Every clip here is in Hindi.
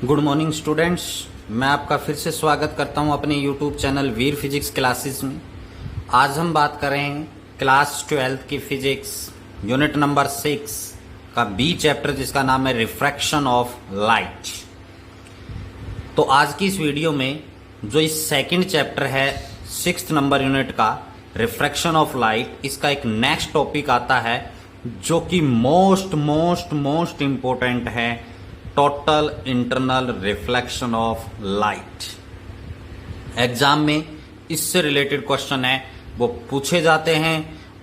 गुड मॉर्निंग स्टूडेंट्स, मैं आपका फिर से स्वागत करता हूं अपने यूट्यूब चैनल वीर फिजिक्स क्लासेस में। आज हम बात कर रहे हैं क्लास 12 की फिजिक्स यूनिट नंबर 6 का बी चैप्टर, जिसका नाम है रिफ्रैक्शन ऑफ लाइट। तो आज की इस वीडियो में जो इस सेकंड चैप्टर है 6th नंबर यूनिट का रिफ्रैक्शन ऑफ लाइट, इसका एक नेक्स्ट टॉपिक आता है जो कि मोस्ट इंपॉर्टेंट है, total internal reflection of light. Exam में इससे रिलेटेड क्वेश्चन है वो पूछे जाते हैं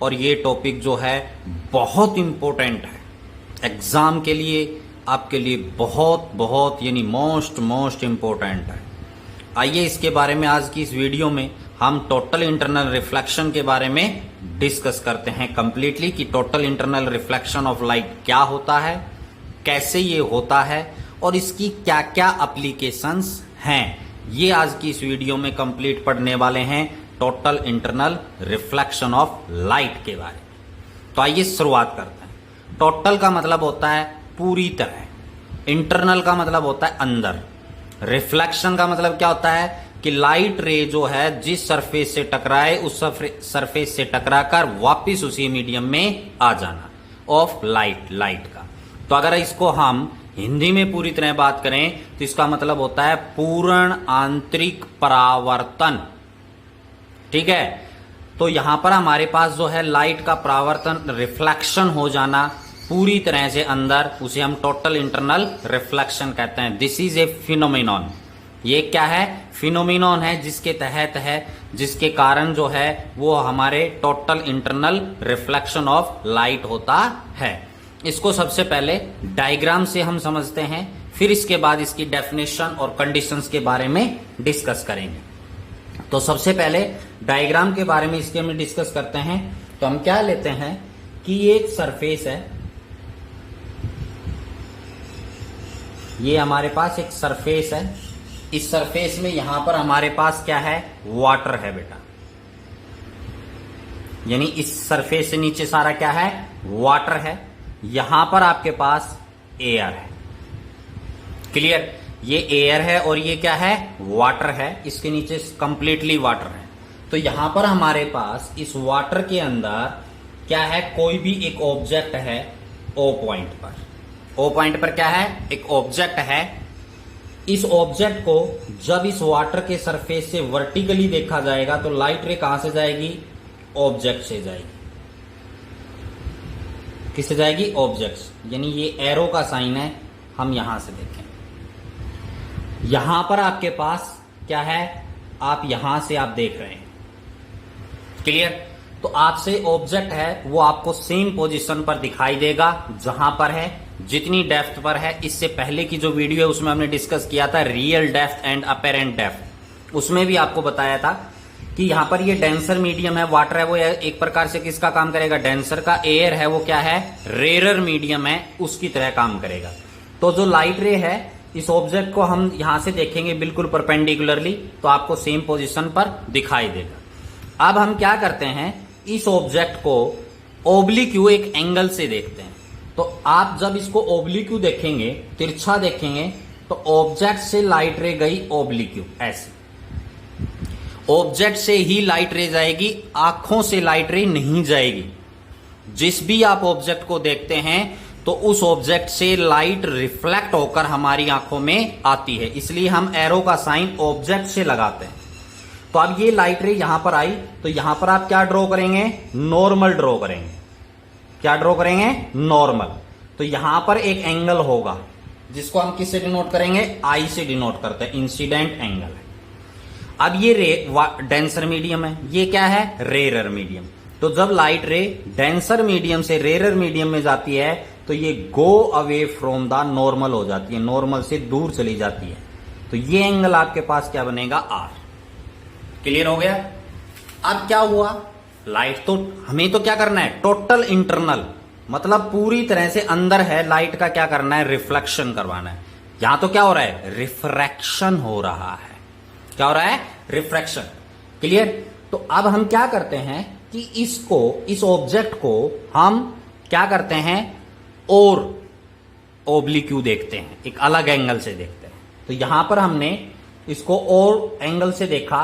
और ये टॉपिक जो है बहुत इंपॉर्टेंट है एग्जाम के लिए, आपके लिए बहुत यानी मोस्ट इंपॉर्टेंट है। आइए इसके बारे में आज की इस वीडियो में हम टोटल इंटरनल रिफ्लेक्शन के बारे में डिस्कस करते हैं कंप्लीटली कि total internal reflection of light क्या होता है, कैसे ये होता है और इसकी क्या क्या एप्लीकेशंस हैं। ये आज की इस वीडियो में कंप्लीट पढ़ने वाले हैं total internal reflection of light के बारे में। तो आइए शुरुआत करते हैं। टोटल का मतलब होता है पूरी तरह, इंटरनल का मतलब होता है अंदर, रिफ्लेक्शन का मतलब क्या होता है कि लाइट रे जो है जिस सरफेस से टकराए उस सरफेस से टकराकर वापिस उसी मीडियम में आ जाना ऑफ लाइट का। तो अगर इसको हम हिंदी में पूरी तरह बात करें तो इसका मतलब होता है पूर्ण आंतरिक परावर्तन। ठीक है, तो यहां पर हमारे पास जो है लाइट का परावर्तन, रिफ्लेक्शन हो जाना पूरी तरह से अंदर, उसे हम टोटल इंटरनल रिफ्लेक्शन कहते हैं। This is a phenomenon. ये क्या है? फिनोमिनॉन है, जिसके तहत है, जिसके कारण जो है वो हमारे total internal reflection of light होता है। इसको सबसे पहले डायग्राम से हम समझते हैं, फिर इसके बाद इसकी डेफिनेशन और कंडीशंस के बारे में डिस्कस करेंगे। तो सबसे पहले डायग्राम के बारे में इसके हम डिस्कस करते हैं। तो हम क्या लेते हैं कि ये एक सरफेस है, ये हमारे पास एक सरफेस है। इस सरफेस में यहां पर हमारे पास क्या है? वाटर है बेटा, यानी इस सरफेस से नीचे सारा क्या है? वाटर है। यहां पर आपके पास एयर है। क्लियर? ये एयर है और ये क्या है? वाटर है। इसके नीचे कंप्लीटली वाटर है। तो यहां पर हमारे पास इस वाटर के अंदर क्या है? कोई भी एक ऑब्जेक्ट है ओ पॉइंट पर। ओ पॉइंट पर क्या है? एक ऑब्जेक्ट है। इस ऑब्जेक्ट को जब इस वाटर के सरफेस से वर्टिकली देखा जाएगा तो लाइट रे कहां से जाएगी? ऑब्जेक्ट से जाएगी। किससे जाएगी? ऑब्जेक्ट। यानी ये एरो का साइन है, हम यहां से देखें। यहां पर आपके पास क्या है? आप यहां से आप देख रहे हैं। क्लियर? तो आपसे ऑब्जेक्ट है वो आपको सेम पोजीशन पर दिखाई देगा जहां पर है, जितनी डेप्थ पर है। इससे पहले की जो वीडियो है उसमें हमने डिस्कस किया था real depth and apparent depth. उसमें भी आपको बताया था कि यहां पर ये डेंसर मीडियम है, वाटर है वो एक प्रकार से किसका काम करेगा? डेंसर का। एयर है वो क्या है? रेयर मीडियम है, उसकी तरह काम करेगा। तो जो लाइट रे है, इस ऑब्जेक्ट को हम यहां से देखेंगे बिल्कुल परपेंडिकुलरली, तो आपको सेम पोजीशन पर दिखाई देगा। अब हम क्या करते हैं, इस ऑब्जेक्ट को ओब्लिक्यू एक एंगल से देखते हैं। तो आप जब इसको ओब्लिक्यू देखेंगे, तिरछा देखेंगे, तो ऑब्जेक्ट से लाइट रे गई ओब्लिक्यू, ऐसे ऑब्जेक्ट से ही लाइट रे जाएगी, आंखों से लाइट रे नहीं जाएगी। जिस भी आप ऑब्जेक्ट को देखते हैं तो उस ऑब्जेक्ट से लाइट रिफ्लेक्ट होकर हमारी आंखों में आती है, इसलिए हम एरो का साइन ऑब्जेक्ट से लगाते हैं। तो अब ये लाइट रे यहां पर आई, तो यहां पर आप क्या ड्रॉ करेंगे? नॉर्मल ड्रॉ करेंगे। क्या ड्रॉ करेंगे? नॉर्मल। तो यहां पर एक एंगल होगा जिसको हम किससे डिनोट करेंगे? आई से डिनोट करते हैं, इंसिडेंट एंगल है। अब ये डेंसर मीडियम है, ये क्या है? Rare medium. तो जब लाइट रे डेंसर मीडियम से रेयर मीडियम में जाती है तो ये go away from the normal हो जाती है, नॉर्मल से दूर चली जाती है। तो ये एंगल आपके पास क्या बनेगा? आर। क्लियर हो गया? अब क्या हुआ? लाइट तो हमें तो क्या करना है? टोटल इंटरनल, मतलब पूरी तरह से अंदर है, लाइट का क्या करना है? रिफ्लेक्शन करवाना है। यहां तो क्या हो रहा है? रिफ्रैक्शन हो रहा है। क्या हो रहा है? रिफ्रैक्शन। क्लियर? तो अब हम क्या करते हैं कि इस ऑब्जेक्ट को हम क्या करते हैं? और ओब्लिक्यू देखते हैं, एक अलग एंगल से देखते हैं। तो यहां पर हमने इसको और एंगल से देखा,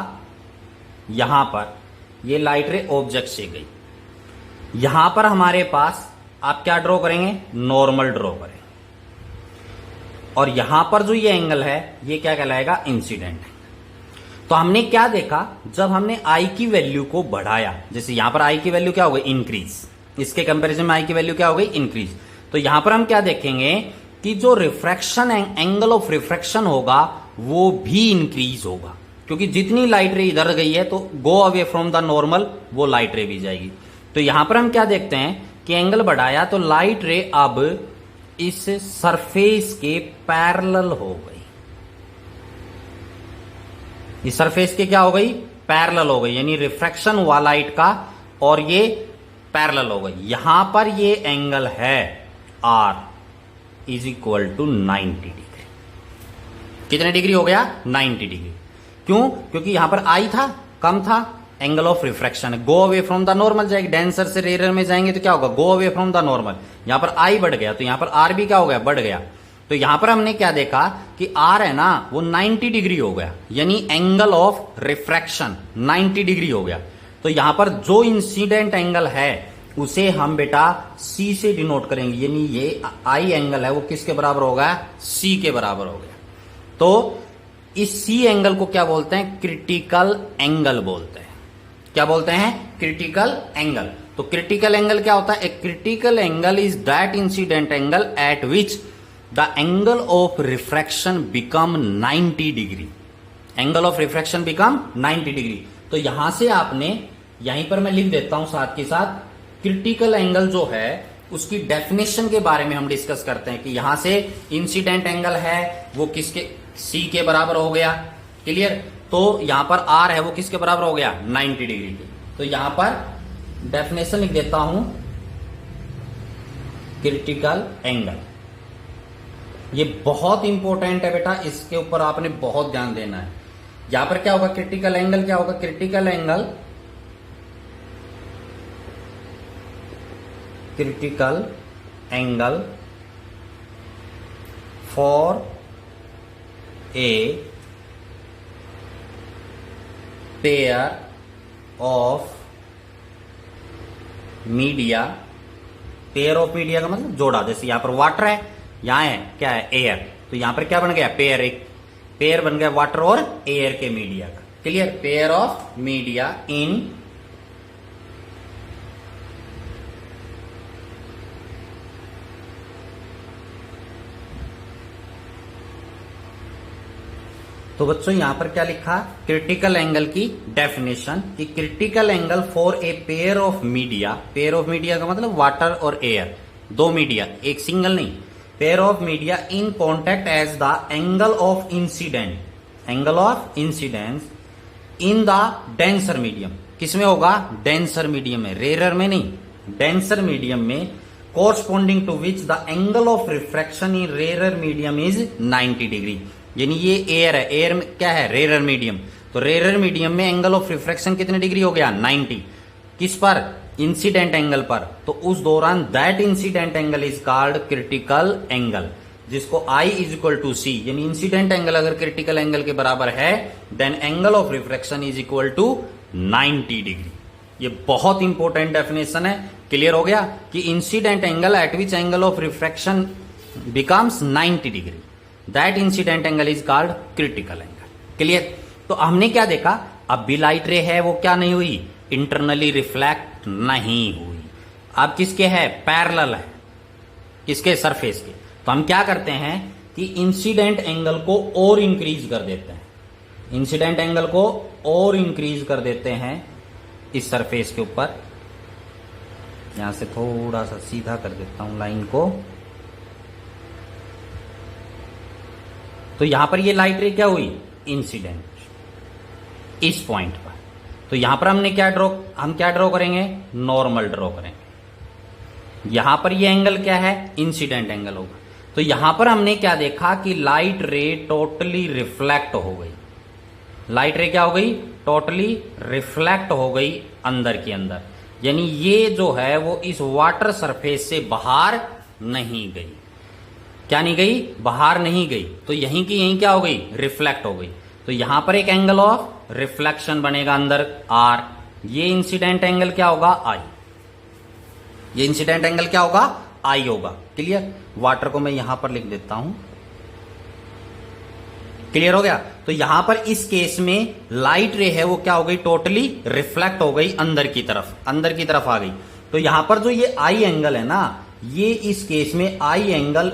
यहां पर ये लाइट रे ऑब्जेक्ट से गई, यहां पर हमारे पास आप क्या ड्रॉ करेंगे, नॉर्मल ड्रॉ करेंगे, और यहां पर जो ये एंगल है ये क्या कहलाएगा, इंसिडेंट एंगल। तो हमने क्या देखा, जब हमने आई की वैल्यू को बढ़ाया, जैसे यहां पर आई की वैल्यू क्या हो गई, इंक्रीज, इसके कंपैरिजन में आई की वैल्यू क्या हो गई, इंक्रीज। तो यहां पर हम क्या देखेंगे कि जो रिफ्रैक्शन एंगल ऑफ रिफ्रैक्शन होगा वो भी इंक्रीज होगा, क्योंकि जितनी लाइट रे इधर गई है तो गो अवे फ्रॉम द नॉर्मल वो लाइट रे भी जाएगी। तो यहां पर हम क्या देखते हैं कि एंगल बढ़ाया तो लाइट रे अब इस सरफेस के पैरेलल हो गई, इस सरफेस के क्या हो गई, पैरेलल हो गई, यानी रिफ्रैक्शन हुआ लाइट का और ये पैरेलल हो गई। यहां पर ये एंगल है R is equal to 90 degree. कितने डिग्री हो गया, 90 डिग्री। क्यों, क्योंकि यहां पर I था, कम था, एंगल ऑफ रिफ्रैक्शन है, गो अवे फ्रॉम द नॉर्मल जाएगी, डेंसर से रेयर में जाएंगे तो क्या होगा, गो अवे फ्रॉम द नॉर्मल। यहां पर I बढ़ गया तो यहां पर R भी क्या हो गया, बढ़ गया। तो यहां पर हमने क्या देखा कि R है ना वो 90 डिग्री हो गया, यानी एंगल ऑफ रिफ्रैक्शन 90 डिग्री हो गया। तो यहां पर जो इंसिडेंट एंगल है उसे हम बेटा C से डिनोट करेंगे, यानी ये I एंगल है वो किसके बराबर होगा, C के बराबर हो गया। तो इस C एंगल को क्या बोलते हैं, क्रिटिकल एंगल बोलते हैं। क्या बोलते हैं, क्रिटिकल एंगल। तो क्रिटिकल एंगल क्या होता है, a critical angle is that incident angle at which the angle of refraction become 90 degree, angle of refraction become 90 degree. तो यहां से आपने, यहीं पर मैं लिख देता हूं साथ के साथ, क्रिटिकल एंगल जो है उसकी डेफिनेशन के बारे में हम डिस्कस करते हैं कि यहां से इंसिडेंट एंगल है वो किसके, C के बराबर हो गया, क्लियर। तो यहां पर R है वो किसके बराबर हो गया, 90 डिग्री के। तो यहां पर डेफिनेशन लिख देता हूं, क्रिटिकल एंगल। ये बहुत इंपॉर्टेंट है बेटा, इसके ऊपर आपने बहुत ध्यान देना है। यहां पर क्या होगा, क्रिटिकल एंगल क्या होगा, critical angle, critical angle for a pair of media, pair of media का मतलब जोड़ा, जैसे यहां पर वाटर है, यहां है क्या है, एयर, तो यहां पर क्या बन गया, पेयर, एक पेयर बन गया वाटर और एयर के मीडिया का, क्लियर। पेयर ऑफ मीडिया इन तो बच्चों यहां पर क्या लिखा, क्रिटिकल एंगल की डेफिनेशन कि critical angle for a pair of media, pair of media का मतलब वाटर और एयर, दो मीडिया, एक सिंगल नहीं, pair of media in contact as the angle of incident, angle of incidence in the denser medium, किसमें होगा, डेंसर मीडियम में, रेयर में नहीं, डेंसर मीडियम में, corresponding to which the angle of refraction in rare medium is 90 degree. यानी ये एयर है, एयर में क्या है, रेयर मीडियम, तो रेयर मीडियम में एंगल ऑफ रिफ्रैक्शन कितने डिग्री हो गया, 90, किस पर, इंसिडेंट एंगल पर। तो उस दौरान that incident angle is called critical angle, जिसको I is equal to C, यानी इंसिडेंट एंगल अगर क्रिटिकल एंगल के बराबर है then angle of refraction is equal to 90 degree. ये बहुत इंपॉर्टेंट डेफिनेशन है, क्लियर हो गया कि incident angle at which angle of refraction becomes 90 degree, that incident angle is called critical angle, clear. तो हमने क्या देखा, अब भी लाइट रे है वो क्या नहीं हुई, इंटरनली रिफ्लेक्ट नहीं हुई, अब किसके है, पैरेलल है, किसके, सरफेस के। तो हम क्या करते हैं कि इंसिडेंट एंगल को और इंक्रीज कर देते हैं, इंसिडेंट एंगल को और इंक्रीज कर देते हैं इस सरफेस के ऊपर। यहां से थोड़ा सा सीधा कर देता हूं लाइन को। तो यहां पर ये लाइट रे क्या हुई, इंसिडेंट इस पॉइंट पर। तो यहां पर हमने क्या ड्रॉ, हम क्या ड्रॉ करेंगे, नॉर्मल ड्रॉ करेंगे। यहां पर ये एंगल क्या है, इंसिडेंट एंगल होगा। तो यहां पर हमने क्या देखा कि लाइट रे टोटली रिफ्लेक्ट हो गई, लाइट रे क्या हो गई, टोटली रिफ्लेक्ट हो गई अंदर के अंदर, यानी ये जो है वो इस वाटर सरफेस से बाहर नहीं गई। क्या नहीं गई, बाहर नहीं गई, तो यहीं की यहीं क्या हो गई, रिफ्लेक्ट हो गई। तो यहां पर एक एंगल ऑफ रिफ्लेक्शन बनेगा अंदर आर, ये इंसिडेंट एंगल क्या होगा, आई। ये इंसिडेंट एंगल क्या होगा, आई होगा। क्लियर। वाटर को मैं यहां पर लिख देता हूं। क्लियर हो गया। तो यहां पर इस केस में लाइट रे है वो क्या हो गई, टोटली रिफ्लेक्ट हो गई अंदर की तरफ, अंदर की तरफ आ गई। तो यहां पर जो ये आई एंगल है ना, ये इस केस में I angle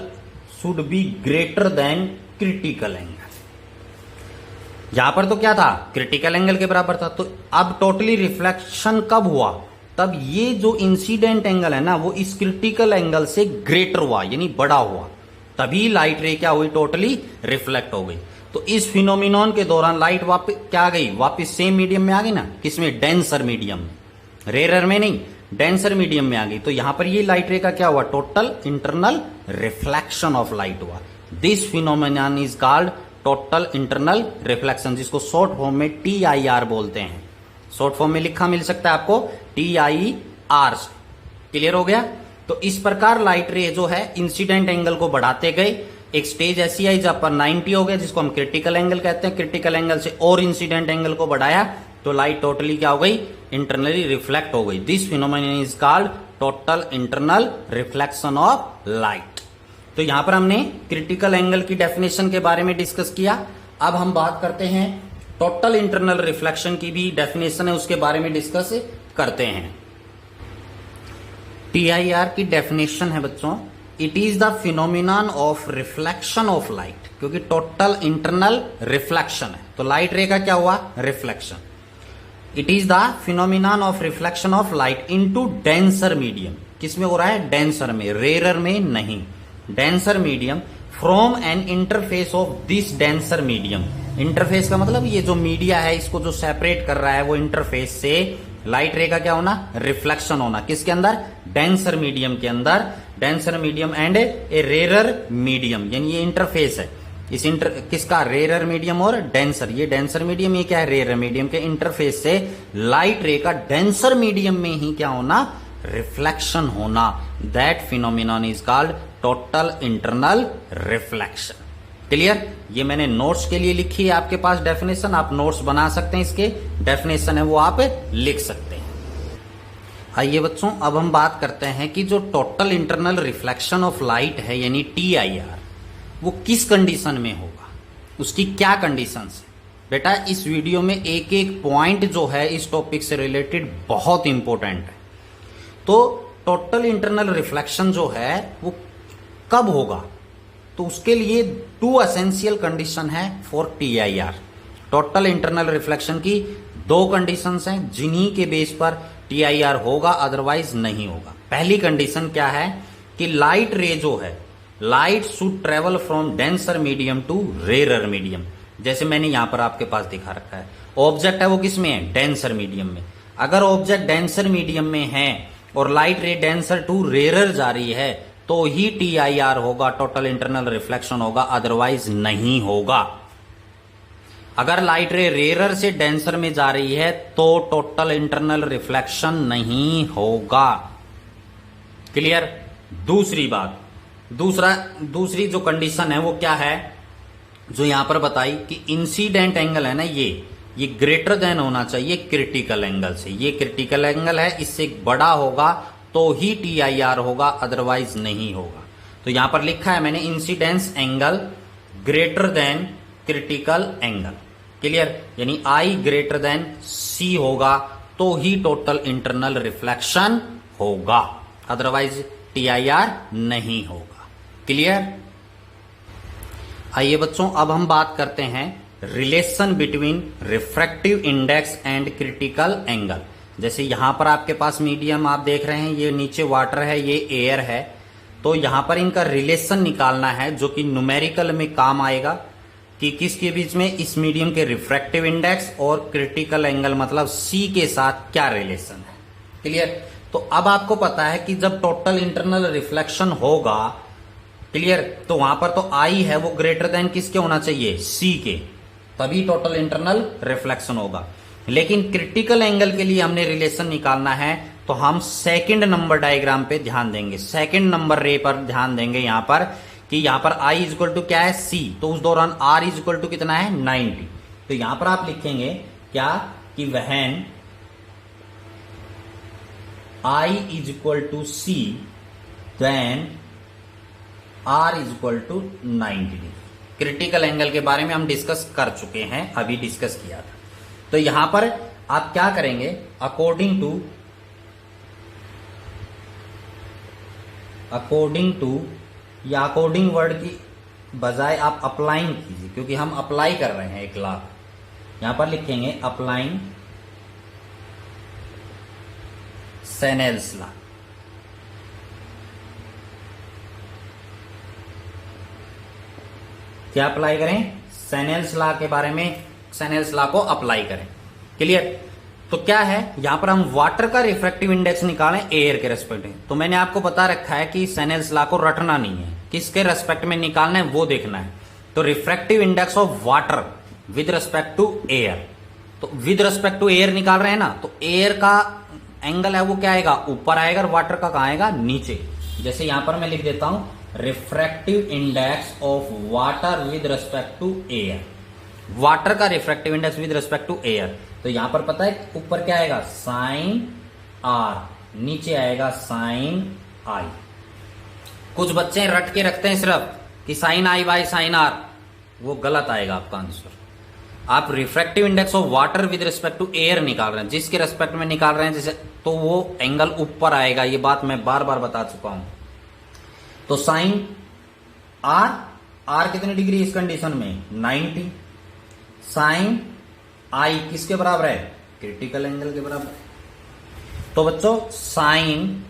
should be greater than critical angle. यहां पर तो क्या था, क्रिटिकल एंगल के बराबर था। तो अब टोटली रिफ्लेक्शन कब हुआ, तब ये जो इंसिडेंट एंगल है ना वो इस क्रिटिकल एंगल से ग्रेटर हुआ, यानी बड़ा हुआ, तभी लाइट रे क्या हुई, टोटली रिफ्लेक्ट हो गई। तो इस फिनोमिनॉन के दौरान लाइट वापस क्या आ गई, वापस सेम मीडियम में आ गई ना, किसमें, डेंसर मीडियम में, रेयर में नहीं, डेंसर मीडियम में आ गई। तो यहां पर ये लाइट रे का क्या हुआ, total internal reflection of light हुआ। This phenomenon is called total internal reflection, जिसको शॉर्ट फॉर्म में TIR बोलते हैं। शॉर्ट फॉर्म में लिखा मिल सकता है आपको TIR। क्लियर हो गया। तो इस प्रकार लाइट रे जो है इंसिडेंट एंगल को बढ़ाते गए, एक स्टेज ऐसी आई जब पर 90 हो गया, जिसको हम क्रिटिकल एंगल कहते हैं। क्रिटिकल एंगल से और इंसिडेंट एंगल को बढ़ाया तो लाइट टोटली क्या हो गई, इंटरनली रिफ्लेक्ट हो गई। This phenomenon is called total internal reflection of light. तो यहां पर हमने क्रिटिकल एंगल की डेफिनेशन के बारे में डिस्कस किया। अब हम बात करते हैं टोटल इंटरनल रिफ्लेक्शन की भी डेफिनेशन है, उसके बारे में डिस्कस करते हैं। TIR की डेफिनेशन है बच्चों, it is the phenomenon of reflection of light, क्योंकि टोटल इंटरनल रिफ्लेक्शन है तो लाइट रे का क्या हुआ, reflection. It is the phenomenon of reflection of light into denser medium. किसमें हो रहा है, डेंसर में, रेयर में नहीं, denser medium from N interface of this denser medium. Interface का मतलब ये जो मीडिया है इसको जो सेपरेट कर रहा है वो इंटरफेस से लाइट रे का क्या होना, रिफ्लेक्शन होना। किसके अंदर, डेंसर मीडियम के अंदर। Denser medium and A rarer medium, यानी ये इंटरफेस है इस किसका, रेरर मीडियम और डेंसर। ये डेंसर मीडियम, ये क्या है, रेरर मीडियम के इंटरफेस से लाइट रे का डेंसर मीडियम में ही क्या होना, रिफ्लेक्शन होना। That phenomenon is called total internal reflection. Clear. ये मैंने नोट्स के लिए लिखी है आपके पास डेफिनेशन, आप नोट्स बना सकते हैं, इसके डेफिनेशन है वो आप लिख सकते हैं। आइए बच्चों, अब हम बात करते हैं कि जो total internal reflection of light है यानी TIR, वो किस कंडीशन में होगा, उसकी क्या कंडीशंस है। बेटा इस वीडियो में एक एक पॉइंट जो है इस टॉपिक से रिलेटेड बहुत इंपॉर्टेंट है। तो टोटल इंटरनल रिफ्लेक्शन जो है वो कब होगा, तो उसके लिए 2 एसेंशियल कंडीशन है for TIR। Total internal reflection की 2 कंडीशंस हैं जिन्हीं के बेस पर TIR होगा, अदरवाइज नहीं होगा। पहली कंडीशन क्या है कि लाइट रे जो है, light should travel from denser medium to rarer medium. जैसे मैंने यहां पर आपके पास दिखा रखा है, ऑब्जेक्ट है वो किसमें है, डेंसर मीडियम में। अगर ऑब्जेक्ट डेंसर मीडियम में है और light ray denser to rarer जा रही है तो ही TIR होगा, टोटल इंटरनल रिफ्लेक्शन होगा, अदरवाइज नहीं होगा। अगर लाइट रे रेरर से डेंसर में जा रही है तो टोटल इंटरनल रिफ्लेक्शन नहीं होगा। क्लियर। दूसरी बात, दूसरी जो कंडीशन है वो क्या है, जो यहां पर बताई कि इंसिडेंट एंगल है ना, ये ग्रेटर देन होना चाहिए क्रिटिकल एंगल से। ये क्रिटिकल एंगल है, इससे बड़ा होगा तो ही TIR होगा, अदरवाइज नहीं होगा। तो यहां पर लिखा है मैंने, incidence angle greater than critical angle. Clear. यानी I ग्रेटर देन C होगा तो ही टोटल इंटरनल रिफ्लेक्शन होगा, अदरवाइज TIR नहीं होगा। क्लियर। आइए बच्चों, अब हम बात करते हैं relation between refractive index and critical angle. जैसे यहां पर आपके पास मीडियम आप देख रहे हैं, ये नीचे वाटर है, ये एयर है, तो यहां पर इनका रिलेशन निकालना है जो कि न्यूमेरिकल में काम आएगा कि किसके बीच में, इस मीडियम के रिफ्रैक्टिव इंडेक्स और क्रिटिकल एंगल मतलब C के साथ क्या रिलेशन है। क्लियर। तो अब आपको पता है कि जब टोटल इंटरनल रिफ्लेक्शन होगा, क्लियर, तो वहां पर तो I है वो ग्रेटर देन किसके होना चाहिए, C के, तभी टोटल इंटरनल रिफ्लेक्शन होगा। लेकिन क्रिटिकल एंगल के लिए हमने रिलेशन निकालना है तो हम सेकंड नंबर डायग्राम पे ध्यान देंगे, सेकंड नंबर रे पर ध्यान देंगे यहां पर कि यहां पर I इज इक्वल टू क्या है C, तो उस दौरान R इज इक्वल टू कितना है 90। तो यहां पर आप लिखेंगे क्या कि when I is equal to C then R is equal to 90 degree. Critical angle के बारे में हम डिस्कस कर चुके हैं, अभी डिस्कस किया था। तो यहां पर आप क्या करेंगे, अकॉर्डिंग टू या अकॉर्डिंग वर्ड की बजाय आप अप्लाइंग कीजिए, क्योंकि हम अप्लाई कर रहे हैं 1 लाख। यहां पर लिखेंगे अप्लाइंग सेनेल्स लॉ। क्या अप्लाई करें, सेनेल्स लॉ के बारे में, सेनेल्स लॉ को अप्लाई करें। क्लियर। तो क्या है, यहां पर हम वाटर का रिफ्रैक्टिव इंडेक्स निकालें एयर के रेस्पेक्ट में। तो मैंने आपको बता रखा है कि सेनेल्स लॉ को रटना नहीं है, किसके रेस्पेक्ट में निकालना है वो देखना है। तो refractive index of water with respect to air, तो विद रेस्पेक्ट टू एयर निकाल रहे हैं ना, तो एयर का एंगल है वो क्या आएगा, ऊपर आएगा, और वाटर का कहां आएगा, नीचे। जैसे यहां पर मैं लिख देता हूं refractive index of water with respect to air, water का refractive index with respect to air. तो यहां पर पता है ऊपर क्या आएगा साइन आर, नीचे आएगा साइन आई। कुछ बच्चे रट के रखते हैं सिर्फ कि sine I by sine R, वो गलत आएगा आपका आंसर। आप refractive index of water with respect to air निकाल रहे हैं, जिसके रेस्पेक्ट में निकाल रहे हैं जैसे, तो वो एंगल ऊपर आएगा। ये बात मैं बार बार बता चुका हूं। तो साइन आर, आर कितने डिग्री इस कंडीशन में 90, साइन आई किसके बराबर है, क्रिटिकल एंगल के बराबर। तो बच्चों साइन,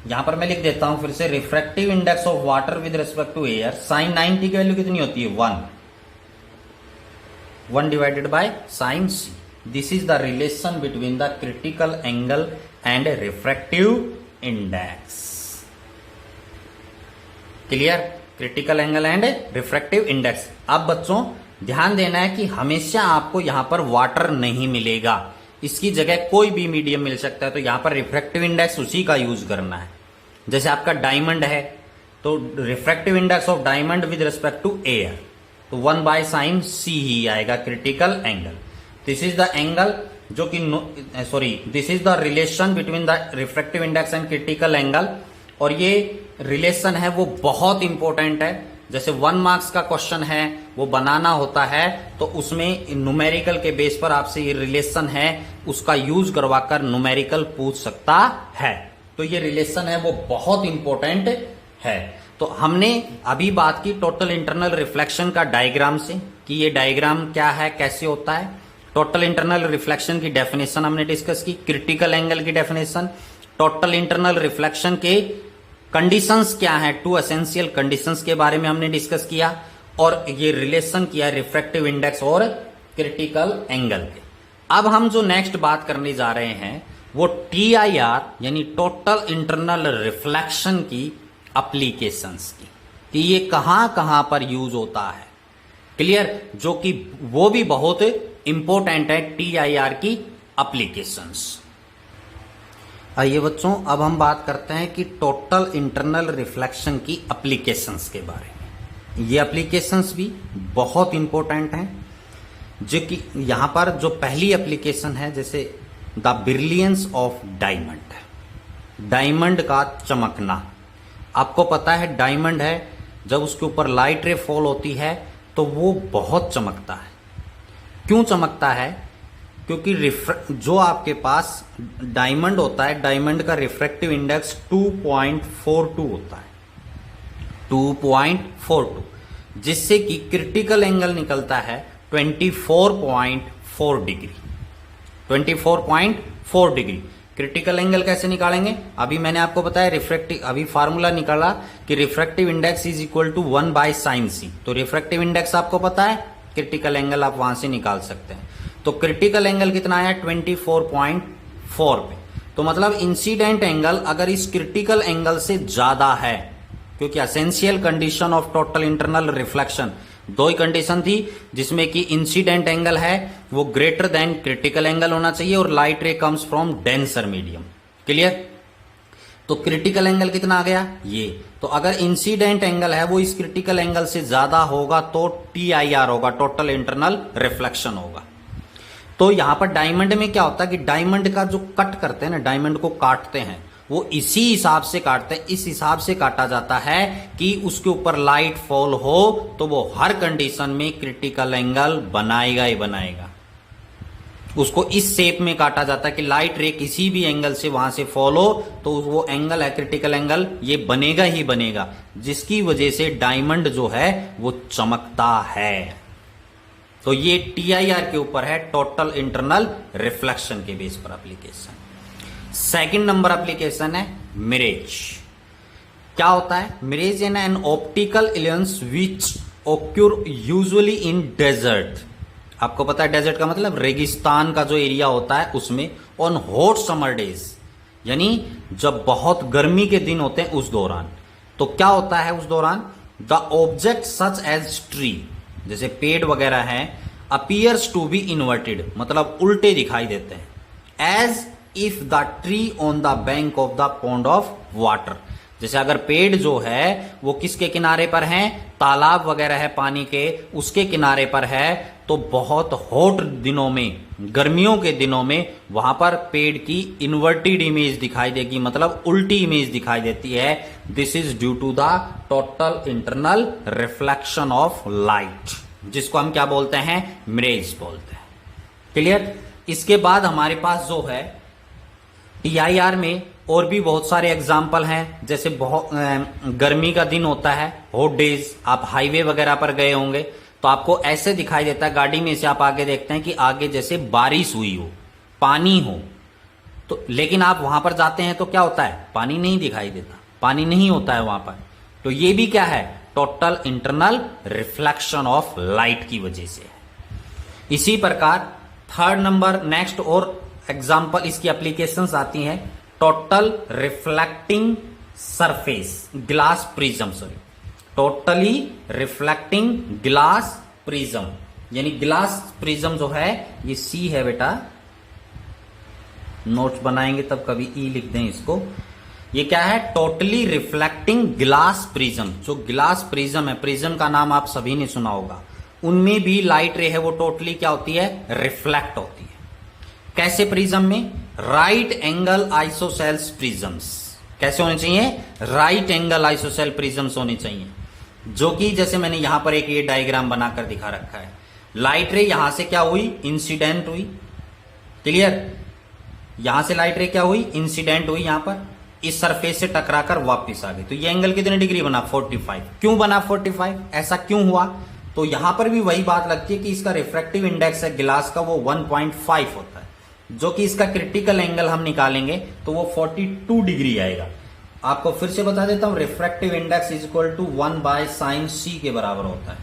यहां पर मैं लिख देता हूं फिर से, refractive index of water with respect to air, sine 90 की वैल्यू कितनी होती है 1 divided by sine C. This is the relation between the critical angle and refractive index. Clear, critical angle and refractive index. अब बच्चों ध्यान देना है कि हमेशा आपको यहां पर वाटर नहीं मिलेगा, इसकी जगह कोई भी मीडियम मिल सकता है। तो यहां पर रिफ्रैक्टिव इंडेक्स उसी का यूज करना है। जैसे आपका डायमंड है, तो refractive index of diamond with respect to air, तो 1 बाय साइन सी ही आएगा critical angle. This is the angle जो कि this is the relation between the refractive index and critical angle. और ये रिलेशन है वो बहुत इंपॉर्टेंट है। जैसे 1 मार्क्स का क्वेश्चन है वो बनाना होता है, तो उसमें न्यूमेरिकल के बेस पर आपसे ये रिलेशन है उसका यूज करवाकर न्यूमेरिकल पूछ सकता है। तो ये रिलेशन है वो बहुत इंपॉर्टेंट है। तो हमने अभी बात की टोटल इंटरनल रिफ्लेक्शन का डायग्राम से, कि ये डायग्राम क्या है, कैसे होता है। टोटल इंटरनल रिफ्लेक्शन की डेफिनेशन हमने डिस्कस की, क्रिटिकल एंगल की डेफिनेशन, टोटल इंटरनल रिफ्लेक्शन के कंडीशंस क्या है, 2 एसेंशियल कंडीशंस के बारे में हमने डिस्कस किया, और ये रिलेशन किया रिफ्रैक्टिव इंडेक्स और क्रिटिकल एंगल के। अब हम जो नेक्स्ट बात करने जा रहे हैं वो TIR यानी टोटल इंटरनल रिफ्लेक्शन की एप्लीकेशंस की, कि ये कहां कहां पर यूज होता है। क्लियर, जो कि वो भी बहुत इंपॉर्टेंट है TIR की एप्लीकेशंस। आइए बच्चों, अब हम बात करते हैं कि टोटल इंटरनल रिफ्लेक्शन की एप्लीकेशंस के बारे में। ये एप्लीकेशंस भी बहुत इंपॉर्टेंट हैं, जो कि यहां पर जो पहली एप्लीकेशन है, जैसे the brilliance of diamond, diamond का चमकना। आपको पता है डायमंड है, जब उसके ऊपर लाइट रे फॉल होती है तो वो बहुत चमकता है। क्यों चमकता है? क्योंकि जो आपके पास डायमंड होता है, डायमंड का रिफ्रैक्टिव इंडेक्स 2.42 होता है, 2.42, जिससे कि क्रिटिकल एंगल निकलता है 24.4 डिग्री, 24.4 डिग्री। क्रिटिकल एंगल कैसे निकालेंगे? अभी मैंने आपको बताया रिफ्रैक्टिव, अभी फार्मूला निकाला कि refractive index is equal to 1 by sine C. तो रिफ्रैक्टिव इंडेक्स आपको पता है, क्रिटिकल एंगल आप वहां से निकाल सकते हैं। तो क्रिटिकल एंगल कितना है 24.4 पे। तो मतलब इंसिडेंट एंगल अगर इस क्रिटिकल एंगल से ज्यादा है, क्योंकि essential condition of total internal reflection 2 he condition थी, जिसमें कि इंसिडेंट एंगल है वो ग्रेटर देन क्रिटिकल एंगल होना चाहिए, और लाइट रे comes from denser medium. Clear? तो क्रिटिकल एंगल कितना आ गया ये। तो अगर इंसिडेंट एंगल है वो इस क्रिटिकल एंगल से ज्यादा होगा तो TIR होगा, टोटल इंटरनल रिफ्लेक्शन होगा। तो यहां पर डायमंड में क्या होता है कि डायमंड का जो कट करते हैं ना, डायमंड को काटते हैं, वो इसी हिसाब से काटते हैं, इस हिसाब से काटा जाता है कि उसके ऊपर लाइट फॉल हो तो वो हर कंडीशन में क्रिटिकल एंगल बनाएगा ही बनाएगा। उसको इस शेप में काटा जाता है कि लाइट रे किसी भी एंगल से वहां से फॉल हो तो वो एंगल है क्रिटिकल एंगल, ये बनेगा ही बनेगा, जिसकी वजह से डायमंड जो है वो चमकता है। तो ये TIR के ऊपर है, टोटल इंटरनल रिफ्लेक्शन के बेस पर एप्लीकेशन। सेकंड नंबर एप्लीकेशन है मिरेज। क्या होता है mirage? In an optical illusion which occur usually in desert. आपको पता है डेजर्ट का मतलब रेगिस्तान का जो एरिया होता है उसमें, ऑन हॉट समर डेज, यानी जब बहुत गर्मी के दिन होते हैं उस दौरान। तो क्या होता है उस दौरान? The object such as tree, जैसे पेड़ वगैरह हैं, अपीयर्स टू बी इन्वर्टेड, मतलब उल्टे दिखाई देते हैं, as if the tree on the bank of the pond of water. जैसे अगर पेड़ जो है वो किसके किनारे पर है? तालाब वगैरह है पानी के, उसके किनारे पर है, तो बहुत हॉट दिनों में, गर्मियों के दिनों में वहां पर पेड़ की इन्वर्टेड इमेज दिखाई देगी, मतलब उल्टी इमेज दिखाई देती है। This is due to the total internal reflection of light, जिसको हम क्या बोलते हैं? मिरेज बोलते हैं। क्लियर? इसके बाद हमारे पास जो है TIR में और भी बहुत सारे एग्जाम्पल हैं। जैसे बहुत गर्मी का दिन होता है, हॉट डेज, आप हाईवे वगैरह पर गए होंगे तो आपको ऐसे दिखाई देता है, गाड़ी में से आप आगे देखते हैं कि आगे जैसे बारिश हुई हो, पानी हो, तो लेकिन आप वहां पर जाते हैं तो क्या होता है? पानी नहीं दिखाई देता, पानी नहीं होता है वहां पर। तो ये भी क्या है? Total internal reflection of light की वजह से है। इसी प्रकार थर्ड नंबर नेक्स्ट और एग्जाम्पल, इसकी एप्लीकेशंस आती हैं। Total reflecting surface glass prism, sorry, totally reflecting glass prism, यानी ग्लास प्रिज्म जो है ये C है बेटा, नोट्स बनाएंगे तब कभी E लिख दें इसको। ये क्या है? Totally reflecting glass prism. जो ग्लास प्रिज्म है, प्रिज्म का नाम आप सभी ने सुना होगा, उनमें भी लाइट रे है वो टोटली क्या होती है? रिफ्लेक्ट होती है। कैसे प्रिज्म में? Right angle isosceles prisms. कैसे होने चाहिए? राइट एंगल आइसोसेल प्रिज्म्स होने चाहिए, जो कि जैसे मैंने यहां पर एक ये डायग्राम बनाकर दिखा रखा है। लाइट रे यहां से क्या हुई? इंसिडेंट हुई। क्लियर? यहां से लाइट रे क्या हुई? इंसिडेंट हुई, यहां पर इस सरफेस से टकराकर वापस आ गई। तो ये एंगल कितने डिग्री बना? 45। क्यों बना 45? ऐसा क्यों हुआ? तो यहां पर भी वही बात लगती है कि इसका रिफ्रैक्टिव इंडेक्स है ग्लास का, वो 1.5 होता है, जो कि इसका क्रिटिकल एंगल हम निकालेंगे तो वो 42 डिग्री आएगा। आपको फिर से बता देता हूं, refractive index is equal to 1/sin C के बराबर होता है।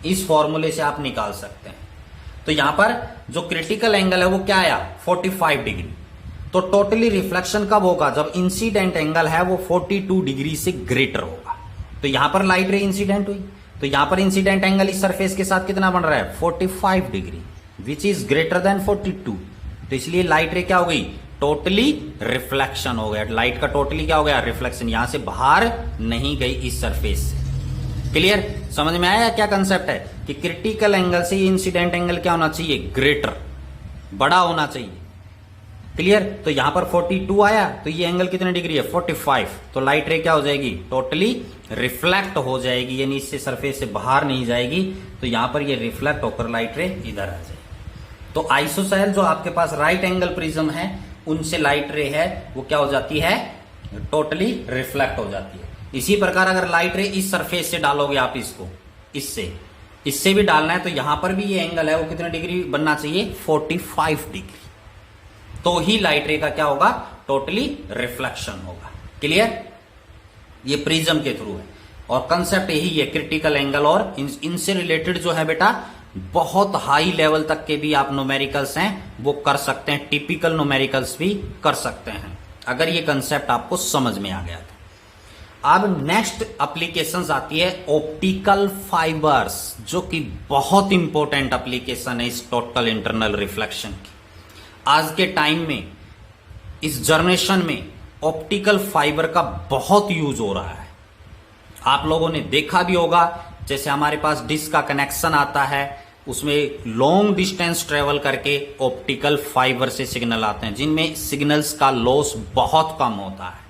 इस फॉर्मूले से आप निकाल सकते हैं। तो यहां पर जो क्रिटिकल एंगल है वो क्या आया? 45 डिग्री। तो टोटली रिफ्लेक्शन कब होगा? जब इंसिडेंट एंगल है वो 42 डिग्री से ग्रेटर होगा। तो यहां पर लाइट रे इंसिडेंट हुई, तो यहां पर इंसिडेंट एंगल इस सरफेस के साथ कितना बन रहा है? 45 degree, which is greater than 42। तो इसलिए लाइट रे क्या हो गई? टोटली रिफ्लेक्शन हो गया। लाइट का टोटली क्या हो गया? रिफ्लेक्शन, यहां से बाहर नहीं गई इस सरफेस से। क्लियर? समझ में आया क्या कंसेप्ट है? कि क्रिटिकल एंगल से इंसिडेंट एंगल क्या होना चाहिए? ग्रेटर, बड़ा होना चाहिए। क्लियर? तो यहां पर 42 आया, तो ये एंगल कितने डिग्री है? 45। तो लाइट रे क्या हो जाएगी? टोटली रिफ्लेक्ट हो जाएगी, यानी इससे सरफेस से बाहर नहीं जाएगी। तो यहां पर ये रिफ्लेक्ट होकर लाइट रे इधर आ जाएगी। तो आइसोसेल जो आपके पास राइट एंगल प्रिज्म है, उनसे लाइट रे है वो क्या हो जाती है? टोटली रिफ्लेक्ट हो जाती है। इसी प्रकार अगर लाइट रे इस सरफेस से डालोगे आप इसको, इससे भी डालना है, तो यहां पर भी ये एंगल है वो कितने डिग्री बनना चाहिए? 45 डिग्री। तो ही लाइट रे का क्या होगा? टोटली रिफ्लेक्शन होगा। क्लियर? ये प्रिज्म के थ्रू है और कंसेप्ट यही है, क्रिटिकल एंगल। और इनसे रिलेटेड जो है बेटा बहुत हाई लेवल तक के भी आप न्यूमेरिकल्स हैं वो कर सकते हैं, टिपिकल न्यूमेरिकल्स भी कर सकते हैं, अगर ये कंसेप्ट आपको समझ में आ गया तो। अब नेक्स्ट एप्लीकेशंस आती है ऑप्टिकल फाइबर्स, जो कि बहुत इंपॉर्टेंट एप्लीकेशन है इस टोटल इंटरनल रिफ्लेक्शन की। आज के टाइम में, इस जनरेशन में ऑप्टिकल फाइबर का बहुत यूज हो रहा है। आप लोगों ने देखा भी होगा, जैसे हमारे पास डिश का कनेक्शन आता है, उसमें लॉन्ग डिस्टेंस ट्रेवल करके ऑप्टिकल फाइबर से सिग्नल आते हैं, जिनमें सिग्नल्स का लॉस बहुत कम होता है।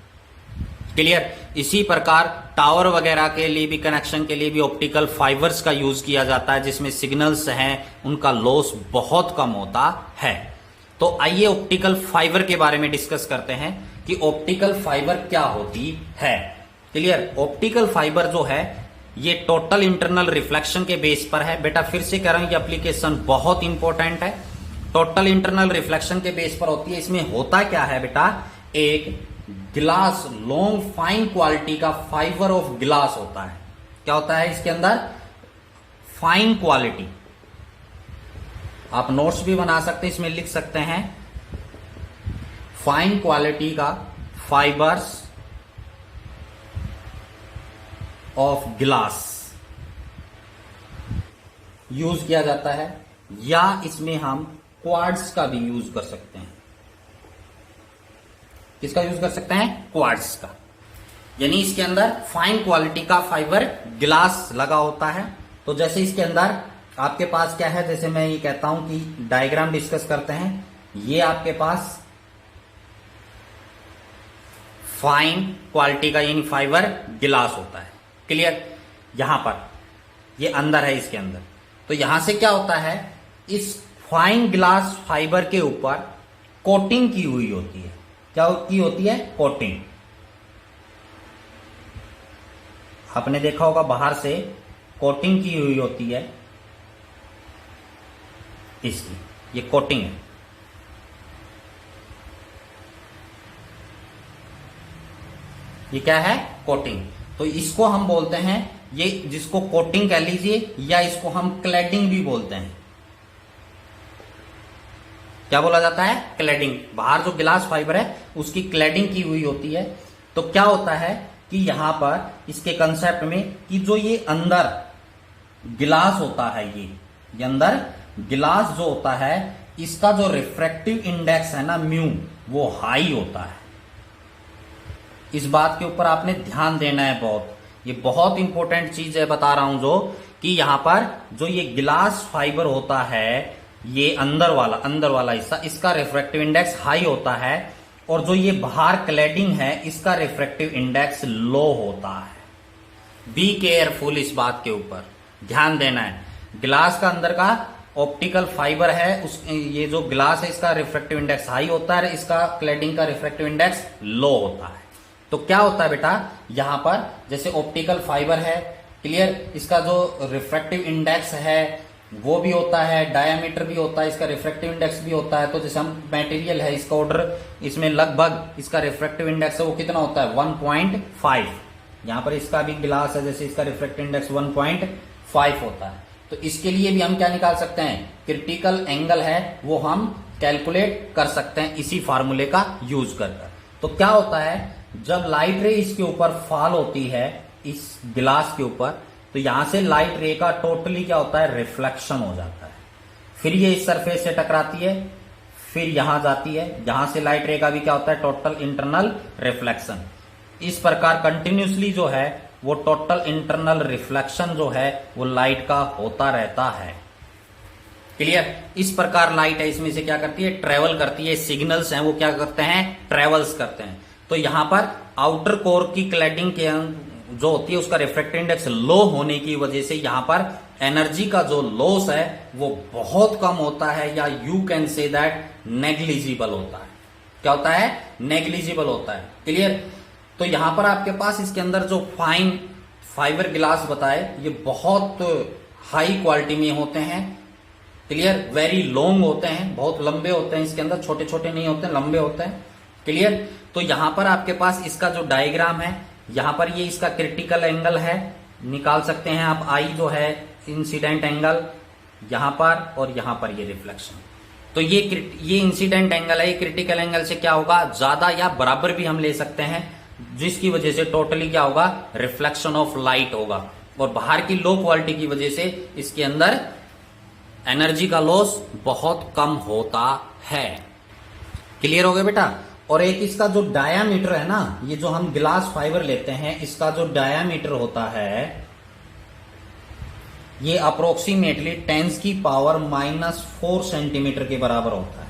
क्लियर। इसी प्रकार टावर वगैरह के लिए भी, कनेक्शन के लिए भी ऑप्टिकल फाइबर्स का यूज किया जाता है, जिसमें सिग्नल्स हैं उनका लॉस बहुत कम होता है। तो आइए ऑप्टिकल फाइबर के बारे में डिस्कस करते हैं कि ऑप्टिकल फाइबर क्या होती है। क्लियर। ऑप्टिकल फाइबर जो है ये टोटल इंटरनल रिफ्लेक्शन के बेस पर है। बेटा फिर से कह रहा हूं, ये एप्लीकेशन बहुत इंपॉर्टेंट है। टोटल इंटरनल रिफ्लेक्शन के बेस पर होती है। इसमें होता क्या है बेटा, एक ग्लास लॉन्ग फाइन क्वालिटी का फाइबर ऑफ ग्लास होता है। क्या होता है इसके अंदर, फाइन क्वालिटी। आप नोट्स भी बना सकते हैं, इसमें लिख सकते हैं फाइन क्वालिटी का फाइबर्स ऑफ ग्लास यूज किया जाता है, या इसमें हम क्वार्ट्ज का भी यूज कर सकते हैं। किसका यूज कर सकते हैं, क्वार्ट्ज का। यानी इसके अंदर फाइन क्वालिटी का फाइबर ग्लास लगा होता है। तो जैसे इसके अंदर आपके पास क्या है, जैसे मैं ये कहता हूं कि डायग्राम डिस्कस करते हैं, ये आपके पास फाइन क्वालिटी का यानी फाइबर ग्लास होता है। क्लियर। यहां पर ये अंदर है, इसके अंदर। तो यहां से क्या होता है, इस फाइन ग्लास फाइबर के ऊपर कोटिंग की हुई होती है। क्या की होती है, कोटिंग। आपने देखा होगा बाहर से कोटिंग की हुई होती है इसकी, ये कोटिंग है। ये क्या है, कोटिंग। तो इसको हम बोलते हैं, ये जिसको कोटिंग कह लीजिए, या इसको हम क्लैडिंग भी बोलते हैं। क्या बोला जाता है, क्लैडिंग। बाहर जो ग्लास फाइबर है उसकी क्लैडिंग की हुई होती है। तो क्या होता है कि यहां पर इसके कंसेप्ट में कि जो ये अंदर गिलास होता है, ये अंदर गिलास जो होता है, इसका जो रिफ्रैक्टिव इंडेक्स है ना, म्यू, वो हाई होता है। इस बात के ऊपर आपने ध्यान देना है बहुत। ये बहुत इंपॉर्टेंट चीज है, बता रहा हूं, जो कि यहां पर जो ये गिलास फाइबर होता है, ये अंदर वाला हिस्सा, इसका रिफ्रैक्टिव इंडेक्स हाई होता है, और जो ये बाहर क्लैडिंग है, इसका रिफ्रैक्टिव इंडेक्स लो होता है। बी केयरफुल, इस बात के ऊपर ध्यान देना है। ग्लास का अंदर का ऑप्टिकल फाइबर है, उस ये जो ग्लास है इसका रिफ्रैक्टिव इंडेक्स हाई होता है, इसका क्लैडिंग का रिफ्रैक्टिव इंडेक्स लो होता है। तो क्या होता है बेटा, यहां पर जैसे ऑप्टिकल फाइबर है, क्लियर, इसका जो रिफ्रैक्टिव इंडेक्स है वो भी होता है, डायामीटर भी होता है, इसका रिफ्रैक्टिव इंडेक्स भी होता है। तो जैसे हम मटेरियल है, इसका ऑर्डर, इसमें लगभग इसका रिफ्रैक्टिव इंडेक्स है वो कितना होता है, 1.5। यहां पर इसका भी ग्लास है, जैसे इसका रिफ्रैक्टिव इंडेक्स 1.5 होता है। तो इसके लिए भी हम क्या निकाल सकते हैं, क्रिटिकल एंगल है वो हम कैलकुलेट कर सकते हैं इसी फार्मूले का यूज कर। तो क्या होता है, जब लाइट रे इसके ऊपर फॉल होती है, इस गिलास के ऊपर, तो यहां से लाइट रे का टोटली क्या होता है, रिफ्लेक्शन हो जाता है। फिर ये इस सरफेस से टकराती है, फिर यहां जाती है, यहां से लाइट रे का भी क्या होता है, टोटल इंटरनल रिफ्लेक्शन। इस प्रकार कंटिन्यूसली जो है वो टोटल इंटरनल रिफ्लेक्शन जो है वो लाइट का होता रहता है। क्लियर। इस प्रकार लाइट है, इसमें से क्या करती है, ट्रेवल करती है। सिग्नल्स हैं वो क्या करते हैं, ट्रेवल्स करते हैं। तो यहां पर आउटर कोर की क्लैडिंग के जो होती है उसका रिफ्रैक्टिव इंडेक्स लो होने की वजह से यहां पर एनर्जी का जो लॉस है वो बहुत कम होता है, या you can say that negligible होता है। क्या होता है, नेग्लिजिबल होता है। क्लियर। तो यहां पर आपके पास इसके अंदर जो फाइन फाइबर ग्लास बताए, ये बहुत हाई क्वालिटी में होते हैं। क्लियर। वेरी लॉन्ग होते हैं, बहुत लंबे होते हैं, इसके अंदर छोटे छोटे नहीं होते, लंबे होते हैं। क्लियर। तो यहां पर आपके पास इसका जो डायग्राम है, यहां पर ये इसका क्रिटिकल एंगल है, निकाल सकते हैं आप। आई जो है इंसिडेंट एंगल यहां पर, और यहां पर ये रिफ्लेक्शन। तो ये इंसिडेंट एंगल है, ये क्रिटिकल एंगल से क्या होगा, ज्यादा या बराबर भी हम ले सकते हैं, जिसकी वजह से टोटली क्या होगा, रिफ्लेक्शन ऑफ लाइट होगा। और बाहर की लो क्वालिटी की वजह से इसके अंदर एनर्जी का लॉस बहुत कम होता है। क्लियर हो गया बेटा। और एक इसका जो डायामीटर है ना, ये जो हम ग्लास फाइबर लेते हैं, इसका जो डायामीटर होता है ये अप्रोक्सीमेटली 10⁻⁻⁴ सेंटीमीटर के बराबर होता है।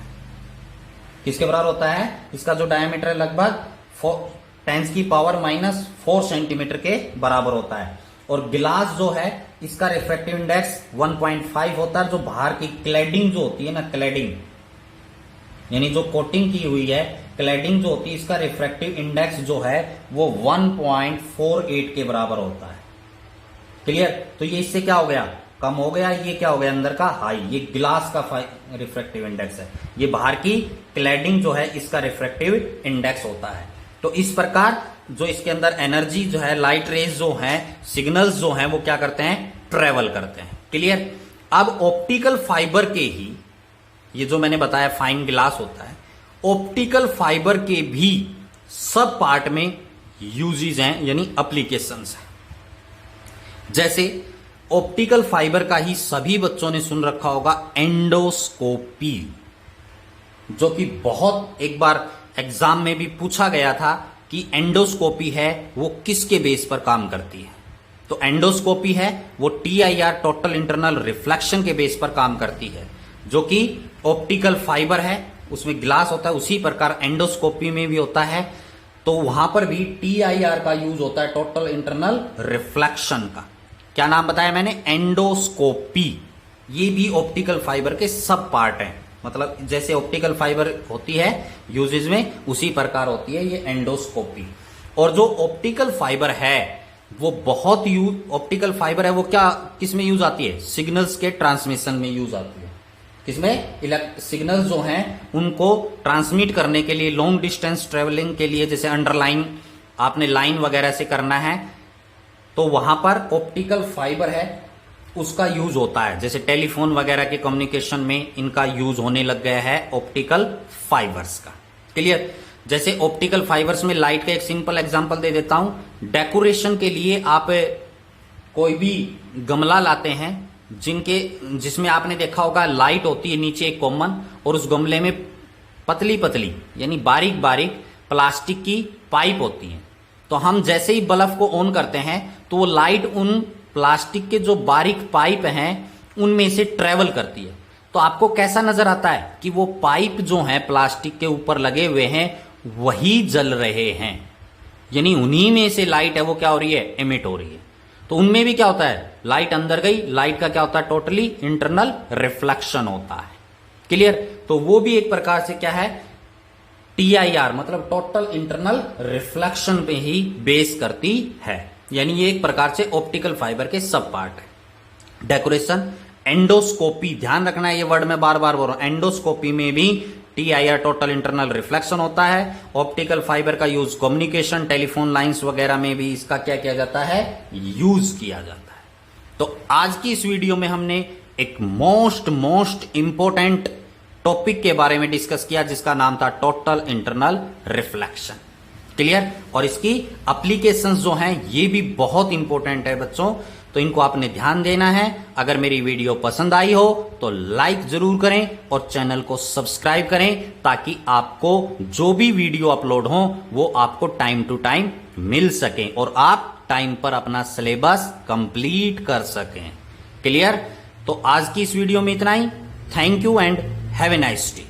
किसके बराबर होता है? इसका जो डायमीटर है लगभग 10⁻⁻⁴ सेंटीमीटर के बराबर होता है। और गिलास जो है इसका रिफ्रैक्टिव इंडेक्स 1.5 होता है। जो बाहर की क्लैडिंग जो होती है ना, क्लैडिंग यानी जो कोटिंग की हुई है, क्लैडिंग जो होती है, इसका रिफ्रैक्टिव इंडेक्स जो है वो 1.48 के बराबर होता है। क्लियर? तो ये इससे क्या हो गया? कम हो गया। ये क्या हो गया? अंदर का हाई। ये ग्लास का रिफ्रैक्टिव इंडेक्स है। ये बाहर की क्लैडिंग जो है इसका रिफ्रैक्टिव इंडेक्स होता है। तो इस प्रकार जो इसके अंदर एनर्जी जो है, लाइट रेज जो है, सिग्नल्स जो हैं, वो क्या करते हैं? ट्रेवल करते हैं। क्लियर? अब ऑप्टिकल फाइबर के ही, ये जो मैंने बताया फाइन ग्लास होता है, ऑप्टिकल फाइबर के भी सब पार्ट में यूजेस हैं, यानी एप्लीकेशंस हैं। जैसे ऑप्टिकल फाइबर का ही सभी बच्चों ने सुन रखा होगा एंडोस्कोपी, जो कि बहुत एक बार एग्जाम में भी पूछा गया था कि एंडोस्कोपी है वो किसके बेस पर काम करती है। तो एंडोस्कोपी है वो TIR, टोटल इंटरनल रिफ्लेक्शन के बेस पर काम करती है, जो कि ऑप्टिकल फाइबर है, उसमें ग्लास होता है। उसी प्रकार एंडोस्कोपी में भी होता है। तो वहां पर भी TIR का यूज होता है, टोटल इंटरनल रिफ्लेक्शन का। क्या नाम बताया मैंने? एंडोस्कोपी। ये भी ऑप्टिकल फाइबर के सब पार्ट हैं। मतलब जैसे ऑप्टिकल फाइबर होती है यूजेज में, उसी प्रकार होती है ये एंडोस्कोपी। और जो ऑप्टिकल फाइबर है वो बहुत ऑप्टिकल फाइबर है वो क्या किस में यूज आती है? सिग्नल्स के ट्रांसमिशन में यूज आती है। किसमें? सिग्नल्स जो हैं उनको ट्रांसमिट करने के लिए, लॉन्ग डिस्टेंस ट्रेवलिंग के लिए, जैसे अंडरलाइन आपने लाइन वगैरह से करना है तो वहां पर ऑप्टिकल फाइबर है उसका यूज होता है। जैसे टेलीफोन वगैरह के कम्युनिकेशन में इनका यूज होने लग गया है ऑप्टिकल फाइबर्स का। क्लियर? जैसे ऑप्टिकल फाइबर्स में लाइट का एक सिंपल एग्जांपल दे देता हूं। डेकोरेशन के लिए आप कोई भी गमला लाते हैं जिसमें आपने देखा होगा लाइट होती है नीचे एक कॉमन, और उस गमले में पतली पतली यानी बारीक बारीक प्लास्टिक की पाइप होती है। तो हम जैसे ही बल्ब को ऑन करते हैं तो वो लाइट उन प्लास्टिक के जो बारीक पाइप हैं उनमें से ट्रेवल करती है। तो आपको कैसा नजर आता है कि वो पाइप जो हैं प्लास्टिक के ऊपर लगे हुए हैं वही जल रहे हैं, यानी उन्हीं में से लाइट है वो क्या हो रही है? एमिट हो रही है। तो उनमें भी क्या होता है? लाइट अंदर गई, लाइट का क्या होता है? टोटली इंटरनल रिफ्लेक्शन होता है। क्लियर? तो वो भी एक प्रकार से क्या है? TIR मतलब टोटल इंटरनल रिफ्लेक्शन पे ही बेस करती है। यानी ये एक प्रकार से ऑप्टिकल फाइबर के सब पार्ट है। डेकोरेशन, एंडोस्कोपी, ध्यान रखना है ये वर्ड मैं बार बार बोल रहा हूं। एंडोस्कोपी में भी TIR टोटल इंटरनल रिफ्लेक्शन होता है। ऑप्टिकल फाइबर का यूज कम्युनिकेशन, टेलीफोन लाइंस वगैरह में भी इसका क्या किया जाता है? यूज किया जाता है। तो आज की इस वीडियो में हमने एक मोस्ट इंपोर्टेंट टॉपिक के बारे में डिस्कस किया जिसका नाम था टोटल इंटरनल रिफ्लेक्शन। क्लियर? और इसकी एप्लीकेशंस जो हैं ये भी बहुत इंपॉर्टेंट है बच्चों, तो इनको आपने ध्यान देना है। अगर मेरी वीडियो पसंद आई हो तो लाइक जरूर करें और चैनल को सब्सक्राइब करें, ताकि आपको जो भी वीडियो अपलोड हो वो आपको टाइम टू टाइम मिल सके और आप टाइम पर अपना सिलेबस कंप्लीट कर सकें। क्लियर? तो आज की इस वीडियो में इतना ही। Thank you and have a nice day.